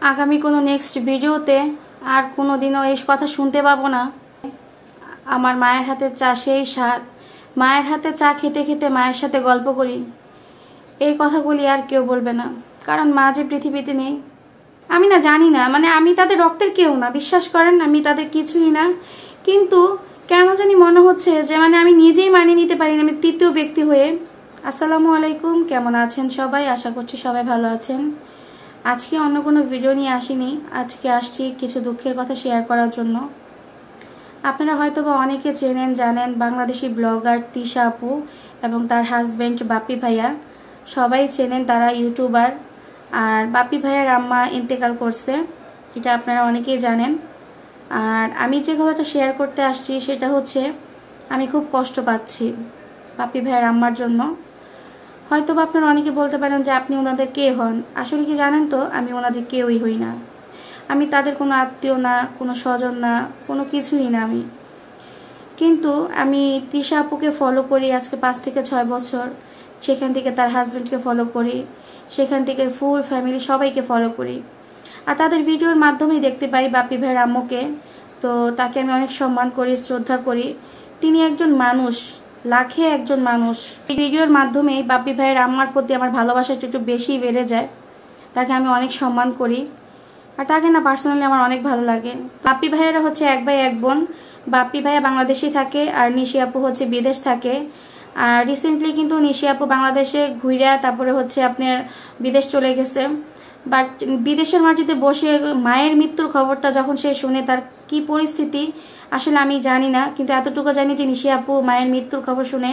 আগামী কোনো নেক্সট ভিডিওতে আর কোনো দিনও এই কথা শুনতে পাবো না। আমার মায়ের হাতের চা সেই স্বাদ, মায়ের হাতে চা খেতে খেতে মায়ের সাথে গল্প করি, এই কথাগুলি আর কেউ বলবে না। কারণ মা যে পৃথিবীতে নেই, আমি না জানি না, মানে আমি তাদের রক্তের কেউ না, বিশ্বাস করেন আমি তাদের কিছুই না। কিন্তু কেন জানি মনে হচ্ছে যে মানে আমি নিজেই মানিয়ে নিতে পারি না, আমি তৃতীয় ব্যক্তি হয়ে। আসসালামু আলাইকুম, কেমন আছেন সবাই? আশা করছি সবাই ভালো আছেন। আজকে অন্য কোনো ভিডিও নিয়ে আসিনি, আজকে আসছি কিছু দুঃখের কথা শেয়ার করার জন্য। আপনারা হয়তো বা অনেকে চেনেন জানেন, বাংলাদেশি ব্লগার তিশা আপু এবং তার হাজব্যান্ড বাপ্পি ভাইয়া, সবাই চেনেন, তারা ইউটিউবার। আর বাপ্পি ভাইয়ার আম্মা ইন্তেকাল করছে, এটা আপনারা অনেকেই জানেন। আর আমি যে কথাটা শেয়ার করতে আসছি সেটা হচ্ছে, আমি খুব কষ্ট পাচ্ছি বাপ্পি ভাইয়ার আম্মার জন্য। হয়তো বা আপনারা অনেকে বলতে পারেন যে আপনি ওনাদের কে হন। আসলে কি জানেন তো, আমি ওনাদের কেউই হই না। আমি তাদের কোনো আত্মীয় না, কোনো স্বজন না, কোনো কিছুই না আমি। কিন্তু আমি তিশা আপুকে ফলো করি আজকে 5 থেকে 6 বছর। সেখান থেকে তার হাজব্যান্ডকে ফলো করি, সেখান থেকে ফুল ফ্যামিলি সবাইকে ফলো করি। আর তাদের ভিডিওর মাধ্যমেই দেখতে পাই বাপ্পি ভাইয়ের আম্মুকে। তো তাকে আমি অনেক সম্মান করি, শ্রদ্ধা করি। তিনি একজন মানুষ, লাখে একজন মানুষ। এই ভিডিওর মাধ্যমেই বাপ্পি ভাইয়ের আম্মার প্রতি আমার ভালোবাসাটা একটু বেশি বেড়ে যায়। তাকে আমি অনেক সম্মান করি, আর তাকে না পার্সোনালি আমার অনেক ভালো লাগে। বাপ্পি ভাইয়েরা হচ্ছে এক ভাই এক বোন। বাপ্পি ভাইয়া বাংলাদেশে থাকে আর নিশি আপু হচ্ছে বিদেশ থাকে। আর রিসেন্টলি কিন্তু নিশি আপু বাংলাদেশে ঘুরে তারপরে হচ্ছে আপনার বিদেশ চলে গেছে। বাট বিদেশের মাটিতে বসে মায়ের মৃত্যুর খবরটা যখন সে শুনে, তার কি পরিস্থিতি আসলে আমি জানি না। কিন্তু এতটুকু জানি যে নিশি আপু মায়ের মৃত্যুর খবর শুনে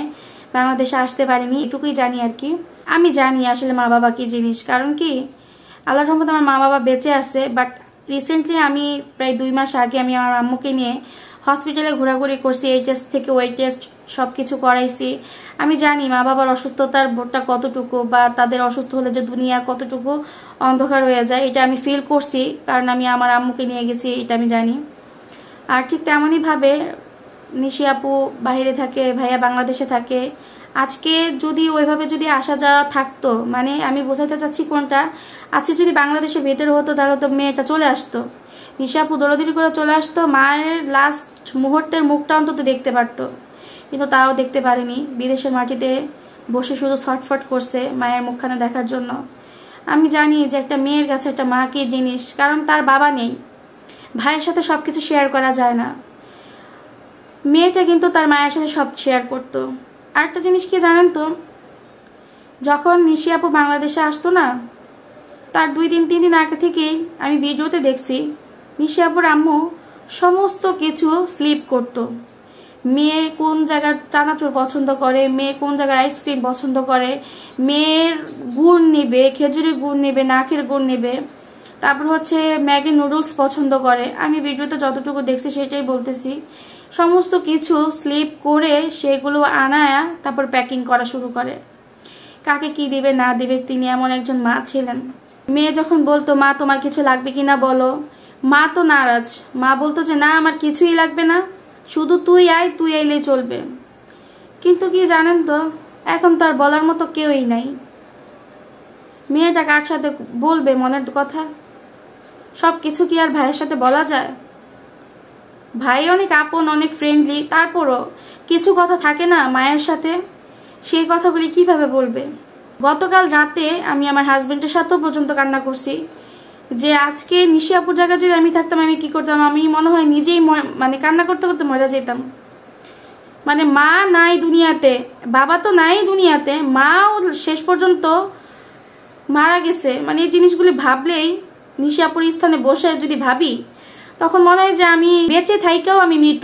বাংলাদেশে আসতে পারেনি, এটুকুই জানি আর কি। আমি জানি আসলে মা বাবা কি জিনিস, কারণ কি আল্লাহর রহমতে আমার মা বাবা বেঁচে আছে। বাট রিসেন্টলি আমি প্রায় 2 মাস আগে আমি আমার আম্মুকে নিয়ে হসপিটালে ঘোরাঘুরি করছি, এই টেস্ট থেকে ওই টেস্ট সব কিছু করাইছি। আমি জানি মা বাবার অসুস্থতার বোধটা কতটুকু, বা তাদের অসুস্থ হলে যে দুনিয়া কতটুকু অন্ধকার হয়ে যায়, এটা আমি ফিল করছি, কারণ আমি আমার আম্মুকে নিয়ে গেছি, এটা আমি জানি। আর ঠিক তেমনইভাবে নিশি আপু বাইরে থাকে, ভাইয়া বাংলাদেশে থাকে। আজকে যদি ওইভাবে যদি আসা যাওয়া থাকতো, মানে আমি বোঝাতে চাচ্ছি কোনটা, আজকে যদি বাংলাদেশের ভেতরে হতো তাহলে তো মেয়েটা চলে আসতো, নিশি আপু দৌড়াদৌড়ি করে চলে আসতো, মায়ের লাস্ট মুহূর্তের মুখটা অন্তত দেখতে পারতো। কিন্তু তাও দেখতে পারেনি, বিদেশের মাটিতে বসে শুধু ছটফট করছে মায়ের মুখখানে দেখার জন্য। আমি জানি যে একটা মেয়ের কাছে একটা মা কি জিনিস, কারণ তার বাবা নেই, ভাইয়ের সাথে সবকিছু শেয়ার করা যায় না। মেয়েটা কিন্তু তার মায়ের সাথে সব শেয়ার করতো। আরেকটা জিনিস কি জানেন তো, যখন নিশি আপু বাংলাদেশে আসতো না, তার 2 দিন 3 দিন আগে থেকেই আমি ভিডিওতে দেখছি নিশি আপুর আম্মু সমস্ত কিছু স্লিপ করতো। মেয়ে কোন জায়গার চানাচুর পছন্দ করে, মেয়ে কোন জায়গার আইসক্রিম পছন্দ করে, মেয়ের গুড় নেবে, খেজুরের গুড় নেবে, নাকের গুড় নেবে, তারপর হচ্ছে ম্যাগি নুডলস পছন্দ করে। আমি ভিডিওতে যতটুকু দেখছি সেটাই বলতেছি। সমস্ত কিছু স্লিপ করে সেগুলো আনায়া তারপর প্যাকিং করা শুরু করে। কাকে কি দিবে না দিবে, তিনি এমন একজন মা ছিলেন। মেয়ে যখন বলতো মা তোমার কিছু লাগবে কিনা বলো, মা তো নারাজ, মা বলতো যে না আমার কিছুই লাগবে না, শুধু তুই আয়, তুই আইলেই চলবে। কিন্তু কি জানেন তো, এখন তো আর বলার মতো কেউই নাই। মেয়েটা কার সাথে বলবে মনের কথা? সব কিছু কি আর ভাইয়ের সাথে বলা যায়? ভাই অনেক আপন, অনেক ফ্রেন্ডলি, তারপরও কিছু কথা থাকে না মায়ের সাথে, সেই কথাগুলি কিভাবে বলবে? গতকাল রাতে আমি আমার হাজবেন্ডের সাথেও পর্যন্ত কান্না করছি যে আজকে নিশি আপুর জায়গায় যদি আমি থাকতাম আমি কি করতাম। আমি মনে হয় নিজেই মানে কান্না করতে করতে মরে যেতাম। মানে মা নাই দুনিয়াতে, বাবা তো নাই দুনিয়াতে, মাও শেষ পর্যন্ত মারা গেছে। মানে এই জিনিসগুলি ভাবলেই, নিশি আপুর স্থানে বসে যদি ভাবি, তখন মনে হয় যে আমি বেঁচে থাইকেও আমি মৃত।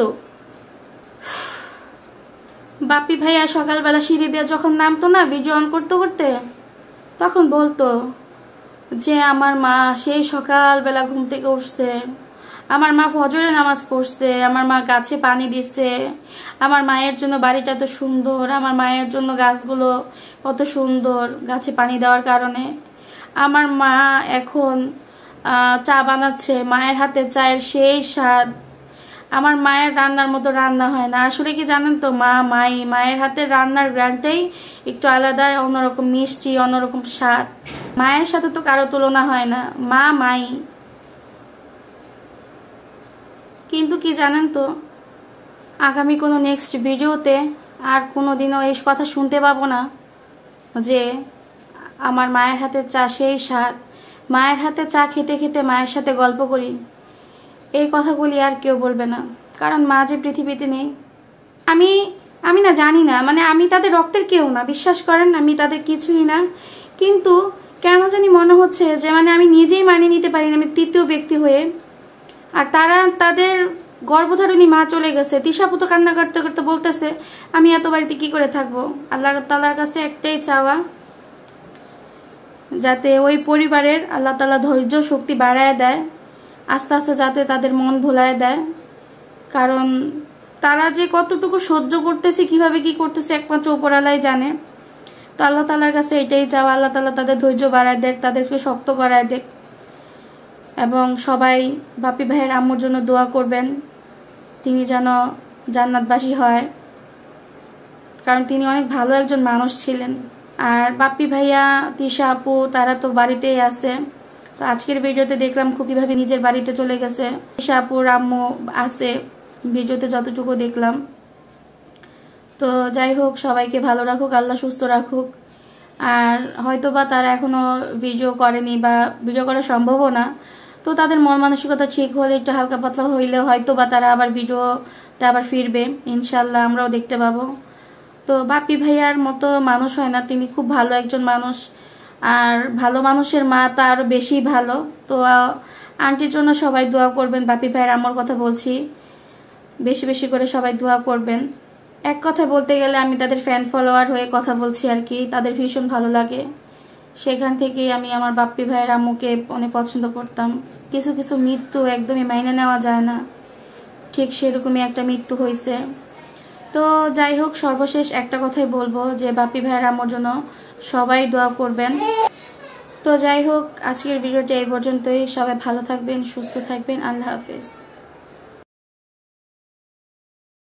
বাপ্পি ভাইয়া সকালবেলা সিঁড়ি দিয়ে যখন নামতো না ভিডিও অন করতে করতে, তখন বলতো যে আমার মা সেই সকালবেলা ঘুম থেকে উঠছে, আমার মা ফজরে নামাজ পড়ছে, আমার মা গাছে পানি দিচ্ছে, আমার মায়ের জন্য বাড়িটা এত সুন্দর, আমার মায়ের জন্য গাছগুলো কত সুন্দর গাছে পানি দেওয়ার কারণে, আমার মা এখন চা বানাচ্ছে, মায়ের হাতে চায়ের সেই স্বাদ, আমার মায়ের রান্নার মতো রান্না হয় না। আসলে কি জানেন তো, মায়ের হাতের রান্নার গ্রানটাই একটু আলাদা, অন্যরকম মিষ্টি, অন্যরকম স্বাদ। মায়ের সাথে তো কারো তুলনা হয় না, মা মাই। কিন্তু কি জানেন তো, আগামী কোনো নেক্সট ভিডিওতে আর কোনো দিনও এই কথা শুনতে পাবো না যে আমার মায়ের হাতের চা সেই স্বাদ, মায়ের হাতে চা খেতে খেতে মায়ের সাথে গল্প করি, এই কথাগুলি আর কেউ বলবে না। কারণ মা যে পৃথিবীতে নেই। আমি না জানি না, মানে আমি তাদের রক্তের কেউ না, বিশ্বাস করেন, আমি তাদের কিছুই না। কিন্তু কেন জানি মনে হচ্ছে যে মানে আমি নিজেই মানিয়ে নিতে পারি না, আমি তৃতীয় ব্যক্তি হয়ে। আর তারা তাদের গর্ভধারণী মা চলে গেছে, তিশাপু তো কান্না করতে করতে বলতেছে আমি এত বাড়িতে কি করে থাকবো। আল্লাহ তাআলার কাছে একটাই চাওয়া, যাতে ওই পরিবারের আল্লাহ তাআলা ধৈর্য শক্তি বাড়ায় দেয়, আস্তে আস্তে যাতে তাদের মন ভুলায় দেয়। কারণ তারা যে কতটুকু সহ্য করতেছে, কিভাবে কি করতেছে একমাত্র উপরওয়ালাই জানে। তো আল্লাহ তাআলার কাছে এটাই চাওয়া, আল্লাহ তাআলা তাদের ধৈর্য বাড়ায় দেখ, তাদেরকে শক্ত করায় দেখ। এবং সবাই বাপি ভাইয়ের আম্মুর জন্য দোয়া করবেন, তিনি যেন জান্নাতবাসী হয়, কারণ তিনি অনেক ভালো একজন মানুষ ছিলেন। আর বাপ্পি ভাইয়া, তিশা আপু তারা তো বাড়িতেই আছে। তো আজকের ভিডিওতে দেখলাম খুবইভাবে নিজের বাড়িতে চলে গেছে। তিশা আপুর আম্মু আছে ভিডিওতে যতটুকু দেখলাম। তো যাই হোক, সবাইকে ভালো রাখুক আল্লাহ, সুস্থ রাখুক। আর হয়তোবা তারা এখনো ভিডিও করেনি বা ভিডিও করা সম্ভবও না। তো তাদের মন মানসিকতা ঠিক হলে, একটু হালকা পাতলা হইলে হয়তোবা তারা আবার ভিডিওতে আবার ফিরবে, ইনশাল্লাহ আমরাও দেখতে পাবো। তো বাপি ভাইয়ার মতো মানুষ হয় না, তিনি খুব ভালো একজন মানুষ। আর ভালো মানুষের মা তা আরো বেশি ভালো। তো আন্টির জন্য সবাই দোয়া করবেন, বাপি ভাইয়ের আমার কথা বলছি, বেশি বেশি করে সবাই দোয়া করবেন। এক কথা বলতে গেলে আমি তাদের ফ্যান ফলোয়ার হয়ে কথা বলছি আর কি, তাদের ভীষণ ভালো লাগে। সেখান থেকেই আমি আমার বাপ্পি ভাইয়ের আম্মুকে অনেক পছন্দ করতাম। কিছু কিছু মৃত্যু একদমই মাইনে নেওয়া যায় না, ঠিক সেরকমই একটা মৃত্যু হয়েছে। তো যাই হোক, সর্বশেষ একটা কথাই বলবো যে বাপ্পি ভাইয়ের আম্মুর জন্য সবাই দোয়া করবেন। তো যাই হোক, আজকের ভিডিওটি এই পর্যন্তই। সবাই ভালো থাকবেন, সুস্থ থাকবেন, আল্লাহ হাফেজ।